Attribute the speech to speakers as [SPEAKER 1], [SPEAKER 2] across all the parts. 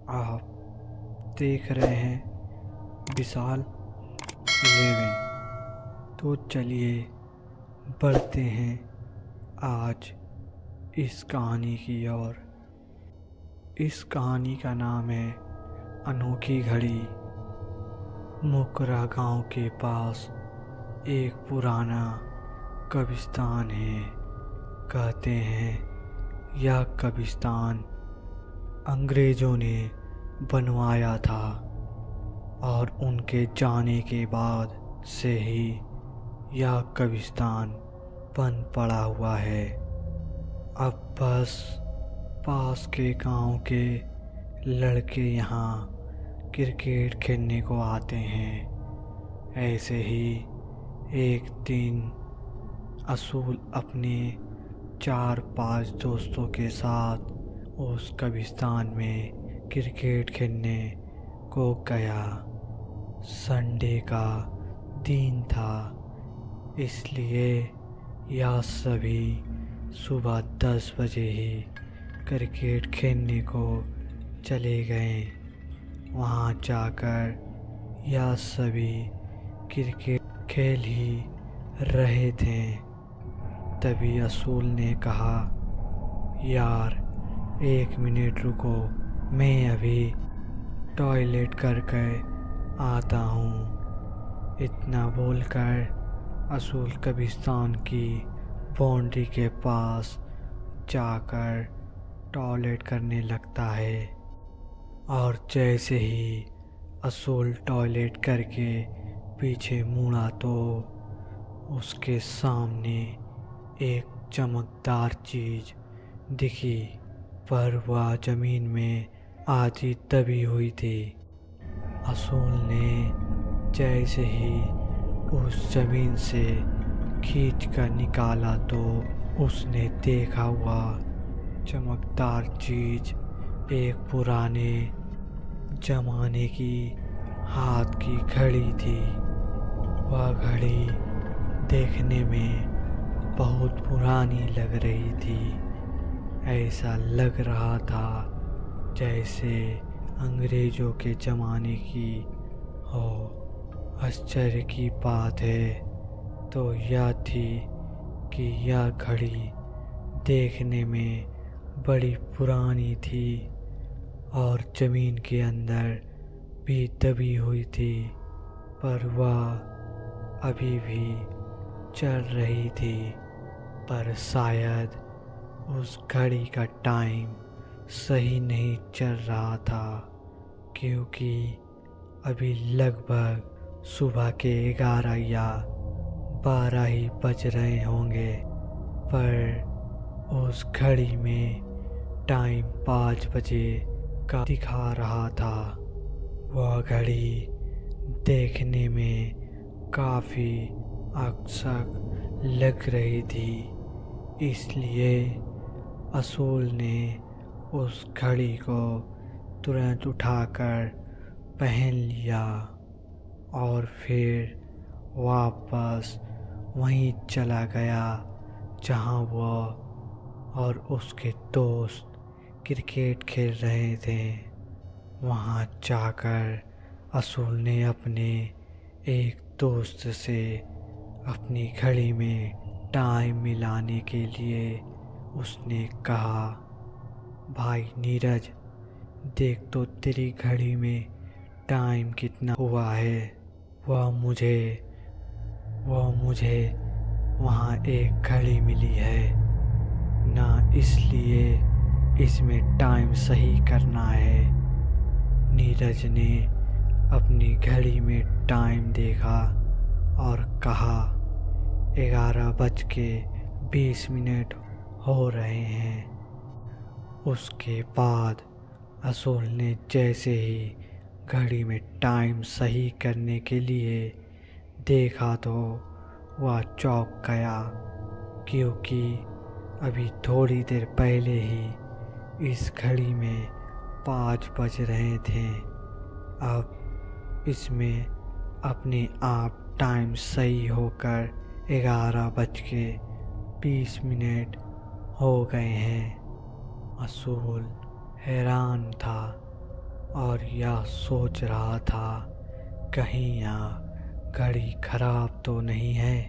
[SPEAKER 1] आप देख रहे हैं विशाल 11। तो चलिए बढ़ते हैं आज इस कहानी की ओर। इस कहानी का नाम है अनोखी घड़ी। मुकरा गांव के पास एक पुराना कब्रिस्तान है। कहते हैं यह कब्रिस्तान अंग्रेज़ों ने बनवाया था और उनके जाने के बाद से ही यह कब्रिस्तान बंद पड़ा हुआ है। अब बस पास के गांव के लड़के यहाँ क्रिकेट खेलने को आते हैं। ऐसे ही एक दिन असूल अपने 4-5 दोस्तों के साथ उस कब्रिस्तान में क्रिकेट खेलने को गया। संडे का दिन था, इसलिए यह सभी सुबह 10 बजे ही क्रिकेट खेलने को चले गए। वहाँ जाकर यह सभी क्रिकेट खेल ही रहे थे। तभी असूल ने कहा, यार 1 मिनट रुको, मैं अभी टॉयलेट करके आता हूँ। इतना बोलकर असूल कब्रिस्तान की बाउंड्री के पास जाकर टॉयलेट करने लगता है। और जैसे ही असूल टॉयलेट करके पीछे मुड़ा तो उसके सामने एक चमकदार चीज़ दिखी, पर वह ज़मीन में आधी दबी हुई थी। असूल ने जैसे ही उस ज़मीन से खींच कर निकाला तो उसने देखा हुआ चमकदार चीज़ एक पुराने ज़माने की हाथ की घड़ी थी। वह घड़ी देखने में बहुत पुरानी लग रही थी। ऐसा लग रहा था जैसे अंग्रेज़ों के ज़माने की हो। आश्चर्य की बात है तो यह थी कि यह घड़ी देखने में बड़ी पुरानी थी और ज़मीन के अंदर भी दबी हुई थी, पर वह अभी भी चल रही थी। पर शायद उस घड़ी का टाइम सही नहीं चल रहा था, क्योंकि अभी लगभग सुबह के 11 या 12 ही बज रहे होंगे। पर उस घड़ी में टाइम 5 बजे का दिखा रहा था। वह घड़ी देखने में काफ़ी आकर्षक लग रही थी, इसलिए असूल ने उस घड़ी को तुरंत उठाकर पहन लिया और फिर वापस वहीं चला गया जहां वह और उसके दोस्त क्रिकेट खेल रहे थे। वहां जाकर असूल ने अपने एक दोस्त से अपनी घड़ी में टाइम मिलाने के लिए उसने कहा, भाई नीरज, देख तो तेरी घड़ी में टाइम कितना हुआ है। वह मुझे वहाँ एक घड़ी मिली है ना, इसलिए इसमें टाइम सही करना है। नीरज ने अपनी घड़ी में टाइम देखा और कहा, 11:20 हो रहे हैं। उसके बाद असूल ने जैसे ही घड़ी में टाइम सही करने के लिए देखा तो वह चौंक गया, क्योंकि अभी थोड़ी देर पहले ही इस घड़ी में 5 बज रहे थे। अब इसमें अपने आप टाइम सही होकर 11:20 हो गए हैं। असूल हैरान था और यह सोच रहा था कहीं यहाँ घड़ी खराब तो नहीं है।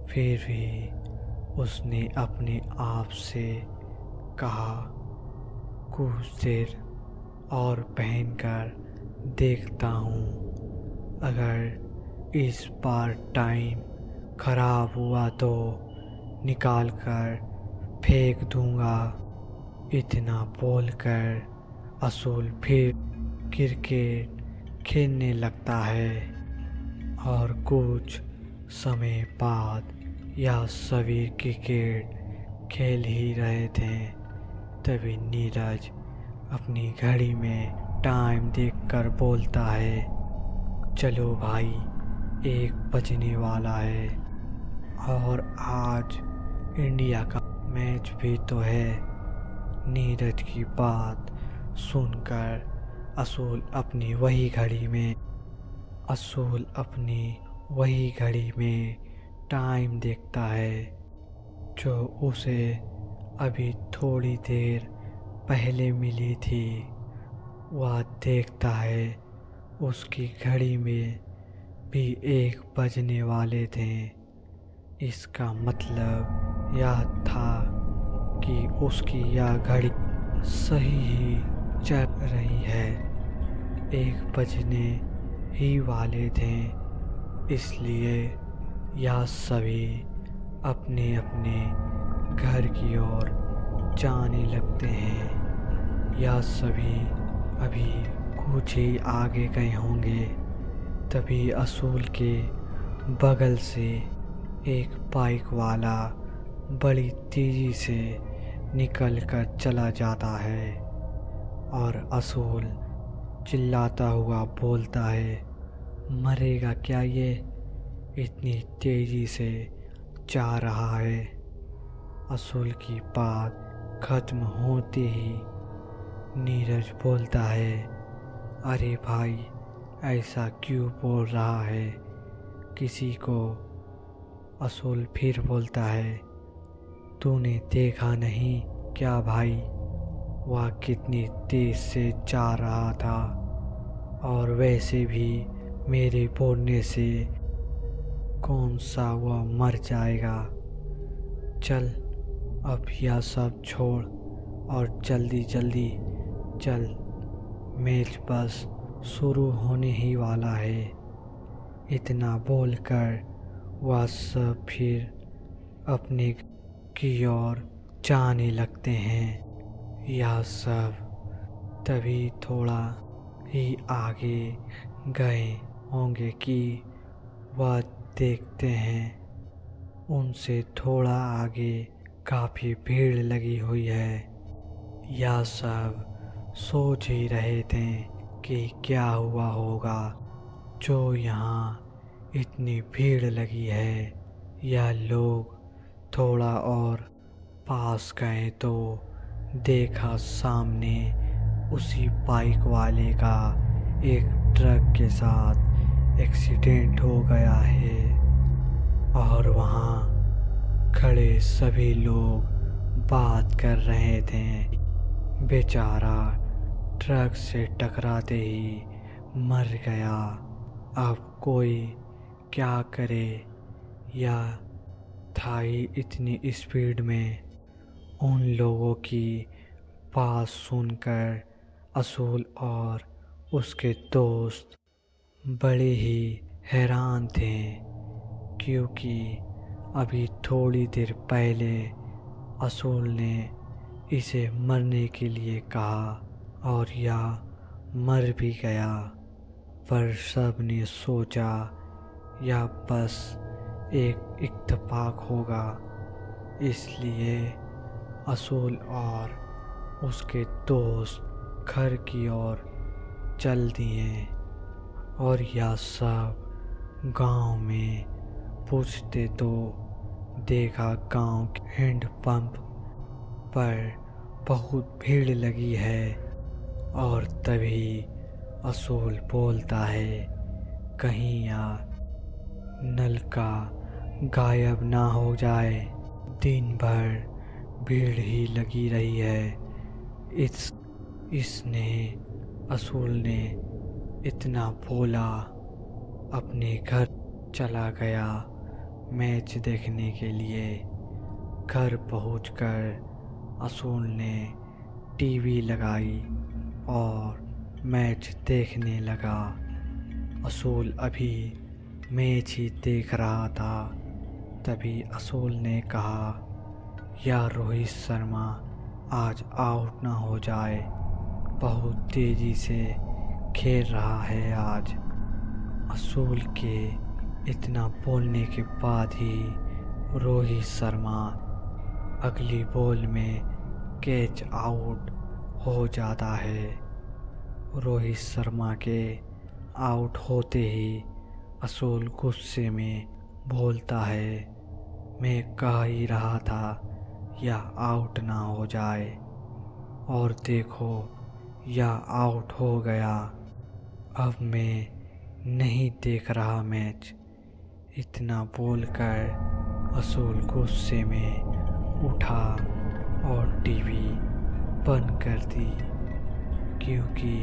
[SPEAKER 1] फिर भी उसने अपने आप से कहा, कुछ देर और पहनकर देखता हूँ। अगर इस बार टाइम खराब हुआ तो निकाल कर फेंक दूंगा। इतना बोलकर असूल फिर क्रिकेट खेलने लगता है और कुछ समय बाद यह सभी क्रिकेट खेल ही रहे थे। तभी नीरज अपनी घड़ी में टाइम देखकर बोलता है, चलो भाई, 1 बजने वाला है और आज इंडिया का मैच भी तो है। नीरज की बात सुनकर असूल अपनी वही घड़ी में टाइम देखता है जो उसे अभी थोड़ी देर पहले मिली थी। वह देखता है उसकी घड़ी में भी 1 बजने वाले थे। इसका मतलब यह था कि उसकी यह घड़ी सही ही चल रही है। 1 बजने ही वाले थे, इसलिए यह सभी अपने अपने घर की ओर जाने लगते हैं। यह सभी अभी कुछ ही आगे गए होंगे, तभी असूल के बगल से एक बाइक वाला बड़ी तेजी से निकल कर चला जाता है और असूल चिल्लाता हुआ बोलता है, मरेगा क्या ये, इतनी तेजी से जा रहा है। असूल की बात खत्म होते ही नीरज बोलता है, अरे भाई, ऐसा क्यों बोल रहा है किसी को। असूल फिर बोलता है, तूने देखा नहीं क्या भाई, वह कितनी तेज से जा रहा था, और वैसे भी मेरे बोलने से कौन सा वह मर जाएगा। चल अब यह सब छोड़ और जल्दी जल्दी चल, मैच बस शुरू होने ही वाला है। इतना बोलकर वह सब फिर अपने की ओर जाने लगते हैं। यह सब तभी थोड़ा ही आगे गए होंगे कि वह देखते हैं उनसे थोड़ा आगे काफ़ी भीड़ लगी हुई है। यह सब सोच ही रहे थे कि क्या हुआ होगा जो यहाँ इतनी भीड़ लगी है। यह लोग थोड़ा और पास गए तो देखा सामने उसी बाइक वाले का एक ट्रक के साथ एक्सीडेंट हो गया है और वहाँ खड़े सभी लोग बात कर रहे थे। बेचारा ट्रक से टकराते ही मर गया। अब कोई क्या करे, या था ही इतनी स्पीड में। उन लोगों की बात सुनकर असूल और उसके दोस्त बड़े ही हैरान थे, क्योंकि अभी थोड़ी देर पहले असूल ने इसे मरने के लिए कहा और यह मर भी गया। पर सब ने सोचा यह बस एक इत्तेफाक होगा, इसलिए असूल और उसके दोस्त घर की ओर चल दिए। और यह सब गांव में पूछते तो देखा गांव के हैंड पंप पर बहुत भीड़ लगी है। और तभी असूल बोलता है, कहीं यहाँ नल का गायब ना हो जाए। दिन भर भीड़ ही लगी रही है। इसने असूल ने इतना बोला, अपने घर चला गया मैच देखने के लिए। घर पहुंचकर असूल ने टीवी लगाई और मैच देखने लगा। असूल अभी मैच ही देख रहा था, तभी असूल ने कहा, यार रोहित शर्मा आज आउट ना हो जाए, बहुत तेज़ी से खेल रहा है आज। असूल के इतना बोलने के बाद ही रोहित शर्मा अगली बॉल में कैच आउट हो जाता है। रोहित शर्मा के आउट होते ही असूल गुस्से में बोलता है, मैं कह ही रहा था या आउट ना हो जाए, और देखो या आउट हो गया। अब मैं नहीं देख रहा मैच। इतना बोलकर असूल गुस्से में उठा और टीवी बंद कर दी, क्योंकि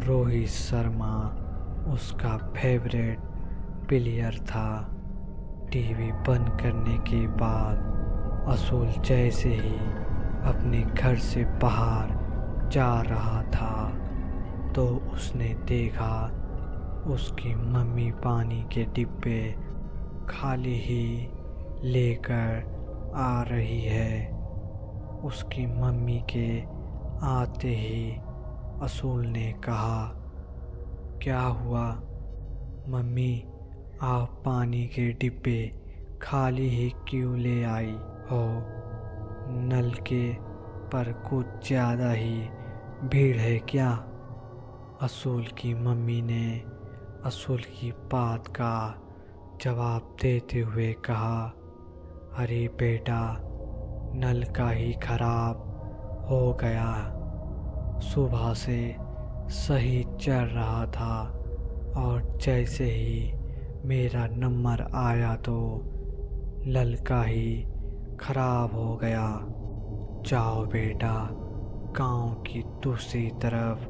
[SPEAKER 1] रोहित शर्मा उसका फेवरेट प्लेयर था। टीवी बंद करने के बाद असूल जैसे ही अपने घर से बाहर जा रहा था तो उसने देखा उसकी मम्मी पानी के डिब्बे खाली ही लेकर आ रही है। उसकी मम्मी के आते ही असूल ने कहा, क्या हुआ मम्मी, आप पानी के डिब्बे खाली ही क्यों ले आई हो? नल के पर कुछ ज़्यादा ही भीड़ है क्या? असूल की मम्मी ने असूल की बात का जवाब देते हुए कहा, अरे बेटा, नल का ही खराब हो गया। सुबह से सही चल रहा था और जैसे ही मेरा नंबर आया तो नल का ही खराब हो गया। जाओ बेटा, गांव की दूसरी तरफ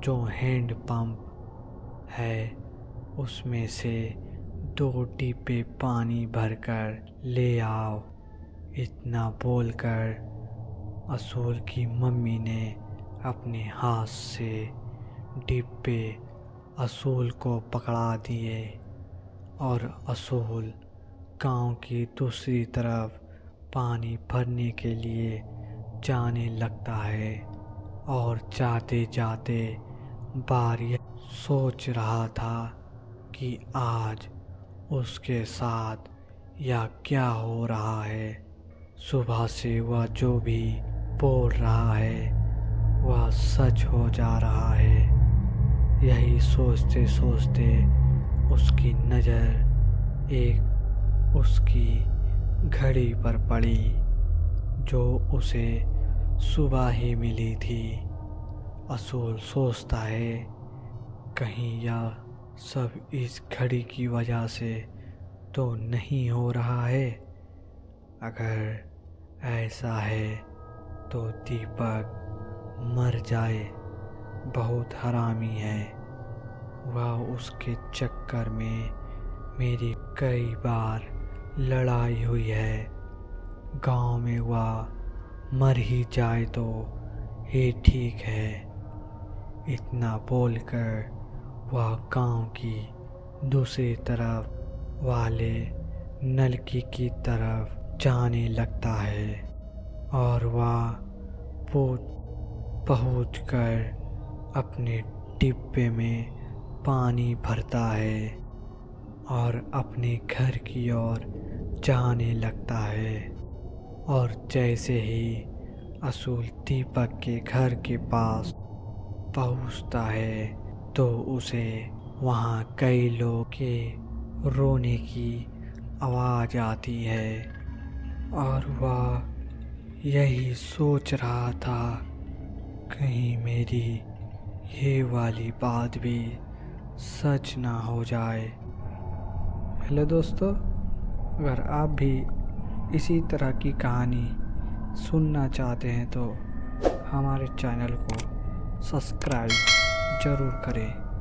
[SPEAKER 1] जो हैंड पंप है उसमें से 2 डिब्बे पानी भरकर ले आओ। इतना बोलकर असूल की मम्मी ने अपने हाथ से डिब्बे असूल को पकड़ा दिए और असूल गांव की दूसरी तरफ पानी भरने के लिए जाने लगता है। और जाते जाते बारी सोच रहा था कि आज उसके साथ या क्या हो रहा है। सुबह से वह जो भी बोल रहा है वह सच हो जा रहा है। यही सोचते सोचते उसकी नज़र एक उसकी घड़ी पर पड़ी जो उसे सुबह ही मिली थी। असूल सोचता है, कहीं यह सब इस घड़ी की वजह से तो नहीं हो रहा है। अगर ऐसा है तो दीपक मर जाए, बहुत हरामी है। वह उसके चक्कर में मेरी कई बार लड़ाई हुई है। गांव में वह मर ही जाए तो ये ठीक है। इतना बोलकर वह गांव की दूसरी तरफ वाले नलकी की तरफ जाने लगता है और वह पहुंचकर अपने डिब्बे में पानी भरता है और अपने घर की ओर जाने लगता है। और जैसे ही असूल दीपक के घर के पास पहुंचता है तो उसे वहाँ कई लोग के रोने की आवाज़ आती है और वह यही सोच रहा था, कहीं मेरी ये वाली बात भी सच ना हो जाए। हेलो दोस्तों, अगर आप भी इसी तरह की कहानी सुनना चाहते हैं तो हमारे चैनल को सब्सक्राइब ज़रूर करें।